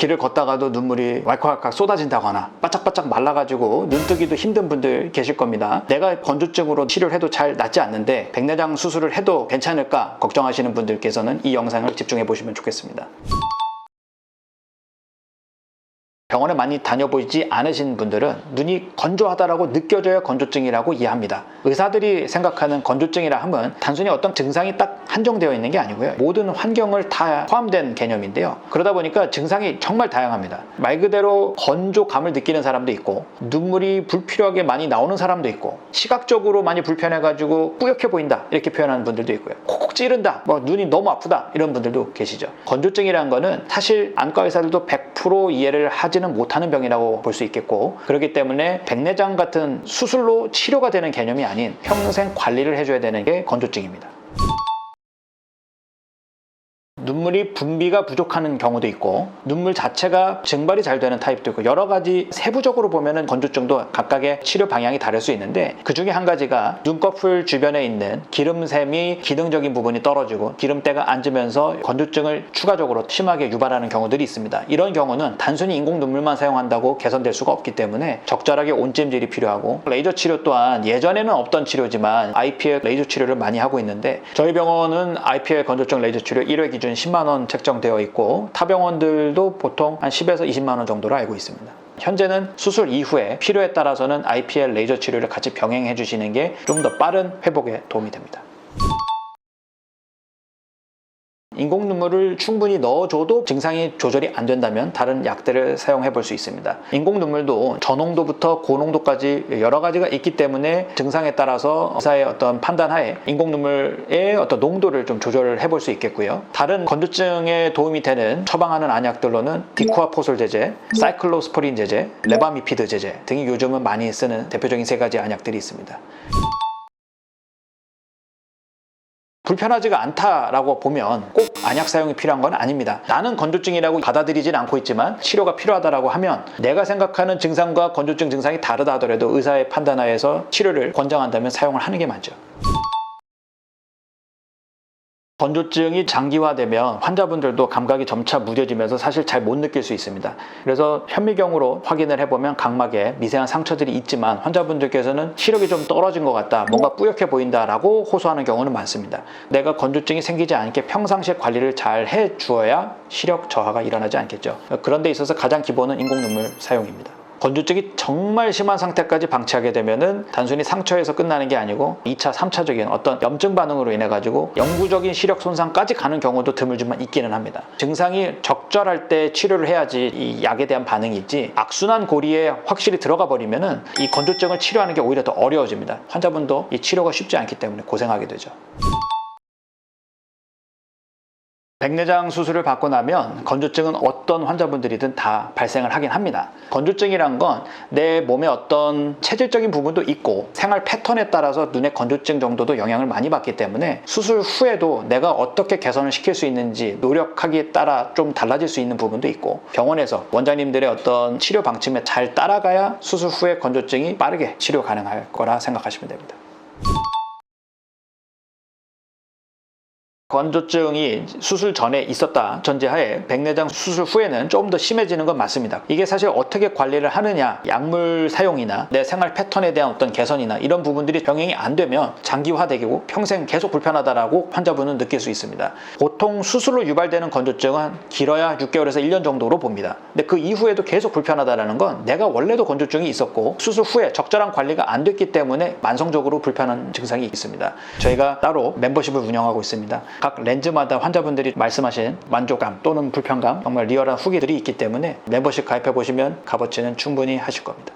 길을 걷다가도 눈물이 왈칵왈칵 쏟아진다거나 바짝바짝 말라가지고 눈뜨기도 힘든 분들 계실 겁니다. 내가 건조증으로 치료를 해도 잘 낫지 않는데 백내장 수술을 해도 괜찮을까 걱정하시는 분들께서는 이 영상을 집중해 보시면 좋겠습니다. 병원에 많이 다녀보지 않으신 분들은 눈이 건조하다라고 느껴져야 건조증이라고 이해합니다. 의사들이 생각하는 건조증이라 하면 단순히 어떤 증상이 딱 한정되어 있는 게 아니고요. 모든 환경을 다 포함된 개념인데요. 그러다 보니까 증상이 정말 다양합니다. 말 그대로 건조감을 느끼는 사람도 있고 눈물이 불필요하게 많이 나오는 사람도 있고 시각적으로 많이 불편해가지고 뿌옇게 보인다 이렇게 표현하는 분들도 있고요. 콕콕 찌른다, 눈이 너무 아프다 이런 분들도 계시죠. 건조증이라는 거는 사실 안과 의사들도 100% 이해를 하지는 못하는 병이라고 볼 수 있겠고, 그렇기 때문에 백내장 같은 수술로 치료가 되는 개념이 아닌 평생 관리를 해줘야 되는 게 건조증입니다. 눈물이 분비가 부족한 경우도 있고 눈물 자체가 증발이 잘 되는 타입도 있고 여러 가지 세부적으로 보면은 건조증도 각각의 치료 방향이 다를 수 있는데 그 중에 한 가지가 눈꺼풀 주변에 있는 기름샘이 기능적인 부분이 떨어지고 기름때가 앉으면서 건조증을 추가적으로 심하게 유발하는 경우들이 있습니다. 이런 경우는 단순히 인공 눈물만 사용한다고 개선될 수가 없기 때문에 적절하게 온찜질이 필요하고 레이저 치료 또한 예전에는 없던 치료지만 IPL 레이저 치료를 많이 하고 있는데 저희 병원은 IPL 건조증 레이저 치료 1회 기준 10만 원 책정되어 있고 타 병원들도 보통 한 10에서 20만 원 정도로 알고 있습니다. 현재는 수술 이후에 필요에 따라서는 IPL 레이저 치료를 같이 병행해 주시는 게 좀 더 빠른 회복에 도움이 됩니다. 인공 눈물을 충분히 넣어줘도 증상이 조절이 안 된다면 다른 약들을 사용해 볼 수 있습니다. 인공 눈물도 저농도부터 고농도까지 여러 가지가 있기 때문에 증상에 따라서 의사의 어떤 판단하에 인공 눈물의 어떤 농도를 좀 조절을 해볼 수 있겠고요. 다른 건조증에 도움이 되는 처방하는 안약들로는 디쿠아포솔 제제, 사이클로스포린 제제, 레바미피드 제제 등이 요즘은 많이 쓰는 대표적인 세 가지 안약들이 있습니다. 불편하지가 않다라고 보면 꼭 안약 사용이 필요한 건 아닙니다. 나는 건조증이라고 받아들이진 않고 있지만 치료가 필요하다고 하면 내가 생각하는 증상과 건조증 증상이 다르다 하더라도 의사의 판단하에서 치료를 권장한다면 사용을 하는 게 맞죠. 건조증이 장기화되면 환자분들도 감각이 점차 무뎌지면서 사실 잘 못 느낄 수 있습니다. 그래서 현미경으로 확인을 해보면 각막에 미세한 상처들이 있지만 환자분들께서는 시력이 좀 떨어진 것 같다, 뭔가 뿌옇게 보인다 라고 호소하는 경우는 많습니다. 내가 건조증이 생기지 않게 평상시에 관리를 잘 해주어야 시력 저하가 일어나지 않겠죠. 그런 데 있어서 가장 기본은 인공 눈물 사용입니다. 건조증이 정말 심한 상태까지 방치하게 되면은 단순히 상처에서 끝나는 게 아니고 2차, 3차적인 어떤 염증 반응으로 인해 가지고 영구적인 시력 손상까지 가는 경우도 드물지만 있기는 합니다. 증상이 적절할 때 치료를 해야지 이 약에 대한 반응이 있지 악순환 고리에 확실히 들어가 버리면은 이 건조증을 치료하는 게 오히려 더 어려워집니다. 환자분도 이 치료가 쉽지 않기 때문에 고생하게 되죠. 백내장 수술을 받고 나면 건조증은 어떤 환자분들이든 다 발생을 하긴 합니다. 건조증이란 건 내 몸의 어떤 체질적인 부분도 있고 생활 패턴에 따라서 눈의 건조증 정도도 영향을 많이 받기 때문에 수술 후에도 내가 어떻게 개선을 시킬 수 있는지 노력하기에 따라 좀 달라질 수 있는 부분도 있고 병원에서 원장님들의 어떤 치료 방침에 잘 따라가야 수술 후에 건조증이 빠르게 치료 가능할 거라 생각하시면 됩니다. 건조증이 수술 전에 있었다 전제하에 백내장 수술 후에는 조금 더 심해지는 건 맞습니다. 이게 사실 어떻게 관리를 하느냐, 약물 사용이나 내 생활 패턴에 대한 어떤 개선이나 이런 부분들이 병행이 안 되면 장기화되고 평생 계속 불편하다라고 환자분은 느낄 수 있습니다. 보통 수술로 유발되는 건조증은 길어야 6개월에서 1년 정도로 봅니다. 근데 그 이후에도 계속 불편하다는 건 내가 원래도 건조증이 있었고 수술 후에 적절한 관리가 안 됐기 때문에 만성적으로 불편한 증상이 있습니다. 저희가 따로 멤버십을 운영하고 있습니다. 각 렌즈마다 환자분들이 말씀하신 만족감 또는 불편감, 정말 리얼한 후기들이 있기 때문에 멤버십 가입해 보시면 값어치는 충분히 하실 겁니다.